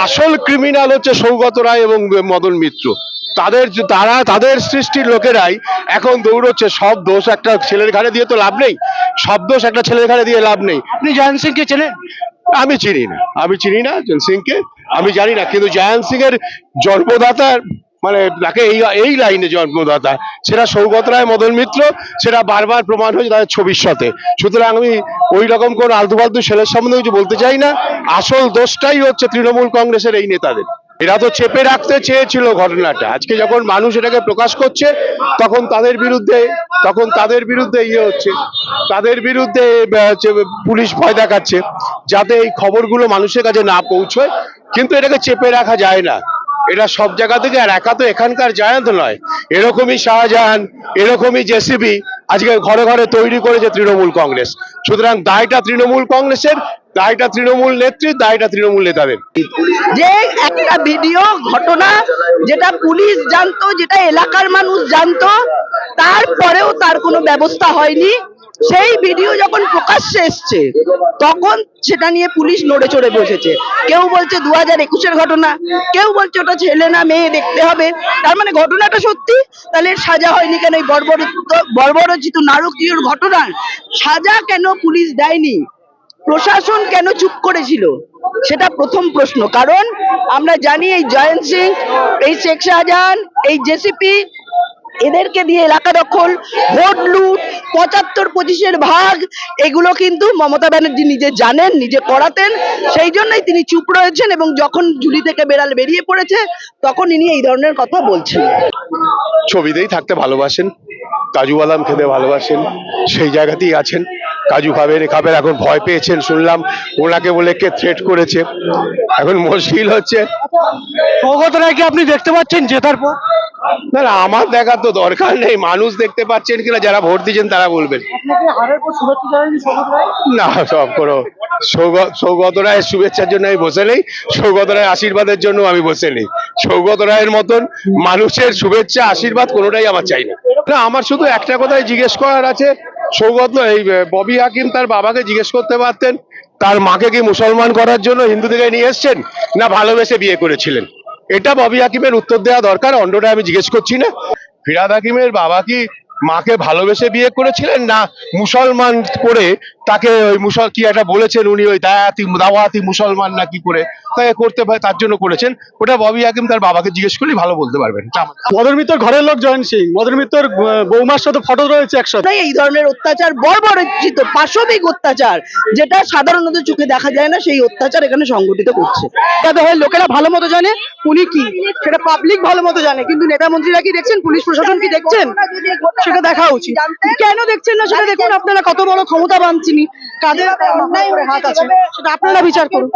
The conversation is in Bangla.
আসল ক্রিমিনাল হচ্ছে সৌগত রায় এবং মদন মিত্র। তাদের সৃষ্টির লোকেরাই এখন দৌড়চ্ছে। সব দোষ একটা ছেলের ঘাড়ে দিয়ে তো লাভ নেই, সব দোষ একটা ছেলের ঘাড়ে দিয়ে লাভ নেই। আপনি জয়ন্ত সিংকে চেনেন? আমি চিনি না জয়ন্ত সিংকে, আমি জানি না। কিন্তু জয়ন্ত সিং এর জন্মদাতা, মানে তাকে এই লাইনে জন্মদাতা সেটা সৌগত রায় মদন মিত্র, সেটা বারবার প্রমাণ হয়েছে তাদের ছবির সাথে। সুতরাং আমি ওই রকম কোন আলতু ফালতু ছেলের সম্বন্ধে কিছু বলতে চাই না। আসল দোষটাই হচ্ছে তৃণমূল কংগ্রেসের এই নেতাদের। এরা তো চেপে রাখতে চেয়েছিল ঘটনাটা, আজকে যখন মানুষ এটাকে প্রকাশ করছে তখন তাদের বিরুদ্ধে ইয়ে হচ্ছে, তাদের বিরুদ্ধে পুলিশ ভয় দেখাচ্ছে যাতে এই খবরগুলো মানুষের কাছে না পৌঁছয়। কিন্তু এটাকে চেপে রাখা যায় না, এটা সব জায়গা থেকে। আর একা তো এখানকার জায়ান্ত নয়, এরকমই শাহজাহান, এরকমই জেসিবি আজকে ঘরে ঘরে তৈরি করেছে তৃণমূল কংগ্রেস। সুতরাং দায়টা তৃণমূল কংগ্রেসের, দায়টা তৃণমূল নেত্রীর, দায়টা তৃণমূল নেতাদের। যে একটা ভিডিও ঘটনা যেটা পুলিশ জানতো, যেটা এলাকার মানুষ জানতো, তারপরেও তার কোনো ব্যবস্থা হয়নি। সেই ভিডিও যখন প্রকাশ্যে এসছে তখন সেটা নিয়ে পুলিশ নড়ে চড়ে বসেছে। কেউ বলছে 2021-এর ঘটনা, কেউ বলছে ওটা ছেলে না মেয়ে দেখতে হবে। তার মানে ঘটনাটা সত্যি, তাহলে এর সাজা হয়নি কেন? এই বর্বরচিত নারকীয় ঘটনার সাজা কেন পুলিশ দেয়নি? প্রশাসন কেন চুপ করেছিল? সেটা প্রথম প্রশ্ন। কারণ আমরা জানি এই জয়ন্ত সিং, এই শেখ শাহজাহান, এই জেসিপি, এদেরকে দিয়ে এলাকা দখল, ভোট লুট, 75-25-এর ভাগ, এগুলো কিন্তু মমতা ব্যানার্জি নিজে জানেন, নিজে করাতেন। সেই জন্যই তিনি চুপ রয়েছেন এবং যখন ঝুলি থেকে বেড়াল বেরিয়ে পড়েছে তখন ইনি এই ধরনের কথা বলছেন। ছবিতেই থাকতে ভালোবাসেন, কাজু বাদাম খেতে ভালোবাসেন, সেই জায়গাতেই আছেন। কাজু খাবেন, এখন ভয় পেয়েছেন শুনলাম, ওনাকে বলে কে থ্রেট করেছে। এখন মুশকিল হচ্ছে। সৌগত রায়কে আপনি দেখতে পাচ্ছেন জেতার পর? না না, আমার দেখার তো দরকার নেই, মানুষ দেখতে পাচ্ছেন কিনা যারা ভোট দিচ্ছেন তারা বলবেন। না, সব করো সৌগত রায়ের শুভেচ্ছার জন্য আমি বসে নেই, সৌগত রায়ের আশীর্বাদের জন্য আমি বসে নেই। সৌগত রায়ের মতন মানুষের শুভেচ্ছা আশীর্বাদ কোনোটাই আমার চাই না। না, আমার শুধু একটা কথাই জিজ্ঞেস করার আছে। সৌগত এই ববি হাকিম তার বাবাকে জিজ্ঞেস করতে পারতেন তার মাকে কি মুসলমান করার জন্য হিন্দু থেকে নিয়ে এসছেন না ভালোবেসে বিয়ে করেছিলেন। এটা ববি হাকিমের উত্তর দেওয়া দরকার, অন্যটা আমি জিজ্ঞেস করছি না। ফিরহাদ হাকিমের বাবা কি মাকে ভালোবেসে বিয়ে করেছিলেন না মুসলমান করে তাকে ওই কি একটা বলেছেন উনি, ওই দাওয়াতি মুসলমান না কি করে তাকে করতে পারে তার জন্য করেছেন। ওটা ববি হাকিম তার বাবাকে জিজ্ঞেস করলেই ভালো বলতে পারবেন। মদন মিত্রর ঘরের লোক জয়ন্ত সিং, মদন মিত্রর বৌমার সাথে ফটো রয়েছে একসাথে। এই ধরনের অত্যাচার, বর্বরচিত পাশবিক অত্যাচার, যেটা সাধারণত চোখে দেখা যায় না, সেই অত্যাচার এখানে সংগঠিত করছে। লোকেরা ভালো মতো জানে উনি কি, সেটা পাবলিক ভালো মতো জানে, কিন্তু নেতা মন্ত্রীরা কি দেখছেন, পুলিশ প্রশাসন কি দেখছেন, সেটা দেখা উচিত। কেন দেখছেন না সেটা দেখুন। আপনারা কত বড় ক্ষমতাবান তিনি, কাদের হাত আছে সেটা আপনারা বিচার করুন।